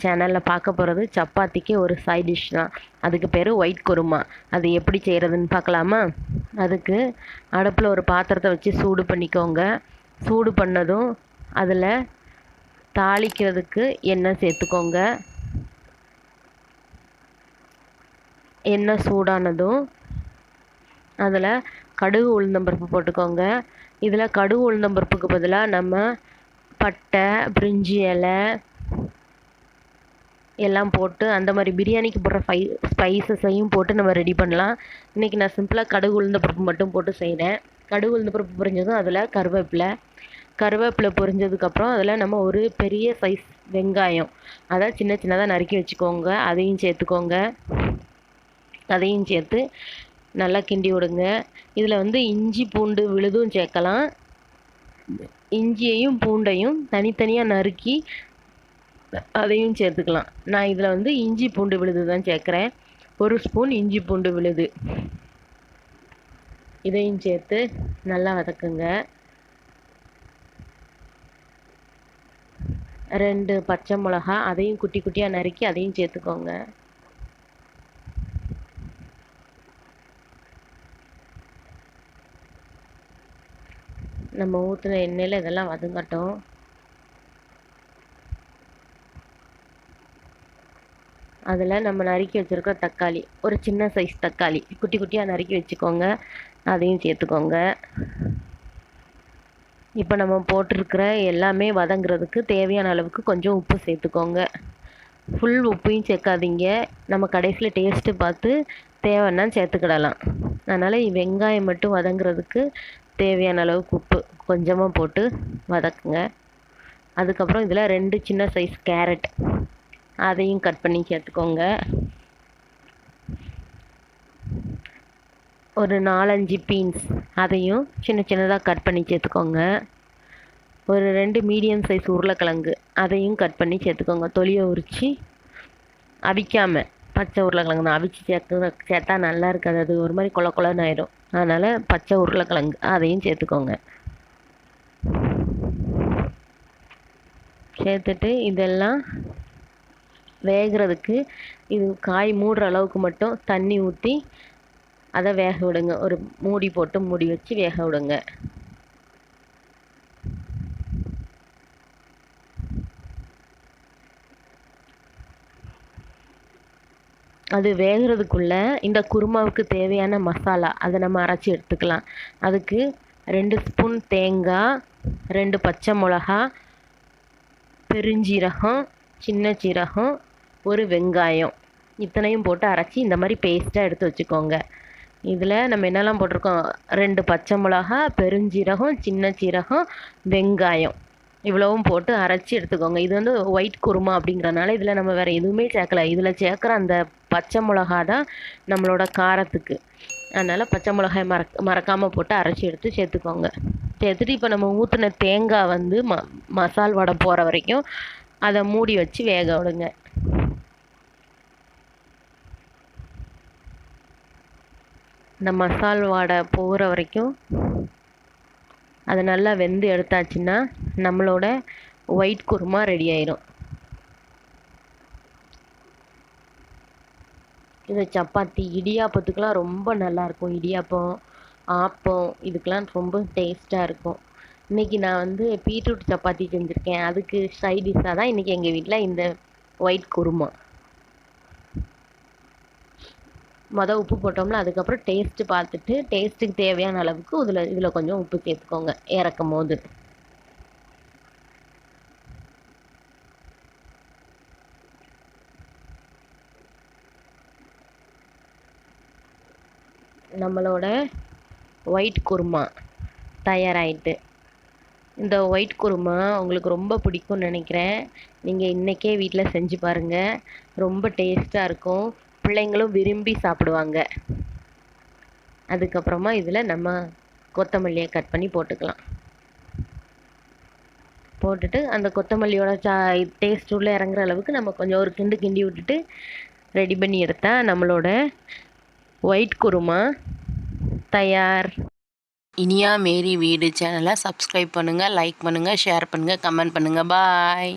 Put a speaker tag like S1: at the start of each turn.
S1: சேனலில் பார்க்க போகிறது சப்பாத்திக்கு ஒரு சைட் டிஷ் தான். அதுக்கு பேர் ஒயிட் குருமா. அது எப்படி செய்கிறதுன்னு பார்க்கலாமா? அதுக்கு அடுப்பில் ஒரு பாத்திரத்தை வச்சு சூடு பண்ணிக்கோங்க. சூடு பண்ணதும் அதில் தாளிக்கிறதுக்கு எண்ணெய் சேர்த்துக்கோங்க. எண்ணெய் சூடானதும் அதில் கடுகு உளுந்தம்பருப்பு போட்டுக்கோங்க. இதில் கடுகு உளுந்தம்பருப்புக்கு பதிலாக நம்ம பட்டை, பிரிஞ்சி இலை எல்லாம் போட்டு அந்த மாதிரி பிரியாணிக்கு போடுற ஸ்பைசஸையும் போட்டு நம்ம ரெடி பண்ணலாம். இன்றைக்கி நான் சிம்பிளாக கடுகு உளுந்தம்பருப்பு மட்டும் போட்டு செய்கிறேன். கடுகு உளுந்தம்பருப்பு பொரிஞ்சதும் அதில் கருவேப்பிலை பொரிஞ்சதுக்கப்புறம் அதில் நம்ம ஒரு பெரிய சைஸ் வெங்காயம் அதை சின்ன சின்னதாக நறுக்கி வச்சுக்கோங்க. அதையும் சேர்த்து நல்லா கிண்டி விடுங்க. இதில் இஞ்சி பூண்டு விழுதும் சேர்க்கலாம். இஞ்சியையும் பூண்டையும் தனித்தனியாக நறுக்கி அதையும் சேர்த்துக்கலாம். நான் இதில் இஞ்சி பூண்டு விழுது தான் சேர்க்குறேன். 1 ஸ்பூன் இஞ்சி பூண்டு விழுது இதையும் சேர்த்து நல்லா வதக்குங்க. 2 பச்சை மிளகா அதையும் குட்டி குட்டியாக நறுக்கி அதையும் சேர்த்துக்கோங்க. நம்ம ஊற்றின எண்ணெயில் இதெல்லாம் வதங்கட்டும். அதில் நம்ம நறுக்கி வச்சுருக்கிற தக்காளி, ஒரு சின்ன சைஸ் தக்காளி குட்டி குட்டியாக நறுக்கி வச்சுக்கோங்க. அதையும் சேர்த்துக்கோங்க. இப்போ நம்ம போட்டிருக்கிற எல்லாமே வதங்குறதுக்கு தேவையான அளவுக்கு கொஞ்சம் உப்பு சேர்த்துக்கோங்க. ஃபுல் உப்பையும் சேர்க்காதீங்க. நம்ம கடைசியில் டேஸ்ட்டு பார்த்து தேவைன்னா சேர்த்துக்கிடலாம். அதனால் வெங்காயம் மட்டும் வதங்குறதுக்கு தேவையான அளவுக்கு உப்பு கொஞ்சமாக போட்டு வதக்குங்க. அதுக்கப்புறம் இதில் 2 சின்ன சைஸ் கேரட் அதையும் கட் பண்ணி சேர்த்துக்கோங்க. ஒரு 4-5 பீன்ஸ் அதையும் சின்ன சின்னதாக கட் பண்ணி சேர்த்துக்கோங்க. ஒரு 2 மீடியம் சைஸ் உருளைக்கிழங்கு அதையும் கட் பண்ணி சேர்த்துக்கோங்க. தொலியை உரித்து அவிக்காமல், பச்சை உருளைக்கிழங்கு தான் அவிச்சு சேர்த்தா நல்லா இருக்காது. அது ஒரு மாதிரி கொல கொலன்னு ஆயிடும். அதனால் பச்சை உருளைக்கிழங்கு அதையும் சேர்த்துக்கோங்க. சேர்த்துட்டு இதெல்லாம் வேகிறதுக்கு இது காய் மூடுற அளவுக்கு மட்டும் தண்ணி ஊற்றி அதை வேக விடுங்க. ஒரு மூடி போட்டு மூடி வச்சு வேக விடுங்க. அது வேகிறதுக்குள்ளே இந்த குருமாவுக்கு தேவையான மசாலா அதை நம்ம அரைச்சி எடுத்துக்கலாம். அதுக்கு 2 ஸ்பூன் தேங்காய், 2 பச்சை மிளகா, பெருஞ்சீரகம், சின்ன சீரகம், ஒரு வெங்காயம் இத்தனையும் போட்டு அரைச்சி இந்த மாதிரி பேஸ்ட்டாக எடுத்து வச்சுக்கோங்க. இதில் நம்ம என்னெல்லாம் போட்டிருக்கோம்? 2 பச்சை மிளகா, பெருஞ்சீரகம், சின்ன சீரகம், வெங்காயம் இவ்வளவும் போட்டு அரைச்சி எடுத்துக்கோங்க. இது ஒயிட் குருமா அப்படிங்கிறனால இதில் நம்ம வேறு எதுவுமே சேர்க்கல. இதில் சேர்க்குற அந்த பச்சை மிளகா தான் நம்மளோட காரத்துக்கு. அதனால் பச்சை மிளகாய் மறக்காமல் போட்டு அரைச்சி எடுத்து சேர்த்துக்கோங்க. சேர்த்துட்டு இப்போ நம்ம ஊற்றின தேங்காய் மசால் வடை போகிற வரைக்கும் அதை மூடி வச்சு வேக விடுங்க. இந்த மசால் வடை போகிற வரைக்கும் அது நல்லா வெந்து எடுத்தாச்சுன்னா நம்மளோட ஒயிட் குருமா ரெடி ஆயிடும். இது சப்பாத்தி, இடியாப்பத்துக்கெலாம் ரொம்ப நல்லாயிருக்கும். இடியாப்பம், ஆப்பம் இதுக்கெலாம் ரொம்ப டேஸ்ட்டாக இருக்கும். இன்றைக்கி நான் பீட்ரூட் சப்பாத்தி செஞ்சுருக்கேன். அதுக்கு சைட் டிஷ்ஷாக தான் இன்றைக்கி எங்கள் வீட்டில் இந்த ஒயிட் குருமா. உப்பு போட்டோம்னா அதுக்கப்புறம் டேஸ்ட்டு பார்த்துட்டு டேஸ்ட்டுக்கு தேவையான அளவுக்கு இதில் கொஞ்சம் உப்பு சேர்த்துக்கோங்க இறக்கும் போது. நம்மளோட ஒயிட் குருமா தயாராகிட்டு. இந்த ஒயிட் குருமா உங்களுக்கு ரொம்ப பிடிக்கும்னு நினைக்கிறேன். நீங்கள் இன்றைக்கே வீட்டில் செஞ்சு பாருங்கள். ரொம்ப டேஸ்ட்டாக இருக்கும். பிள்ளைங்களும் விரும்பி சாப்பிடுவாங்க. அதுக்கப்புறமா இதில் நம்ம கொத்தமல்லியை கட் பண்ணி போட்டுக்கலாம். போட்டுட்டு அந்த கொத்தமல்லியோட டேஸ்ட் உள்ள இறங்குற அளவுக்கு நம்ம கொஞ்சம் ஒரு கிண்டி விட்டுட்டு ரெடி பண்ணி எடுத்தால் நம்மளோட ஒயிட் குருமா தயார். இனியா மேரி வீடு சேனலை சப்ஸ்கிரைப் பண்ணுங்கள், லைக் பண்ணுங்கள், ஷேர் பண்ணுங்கள், கமெண்ட் பண்ணுங்கள். பாய்.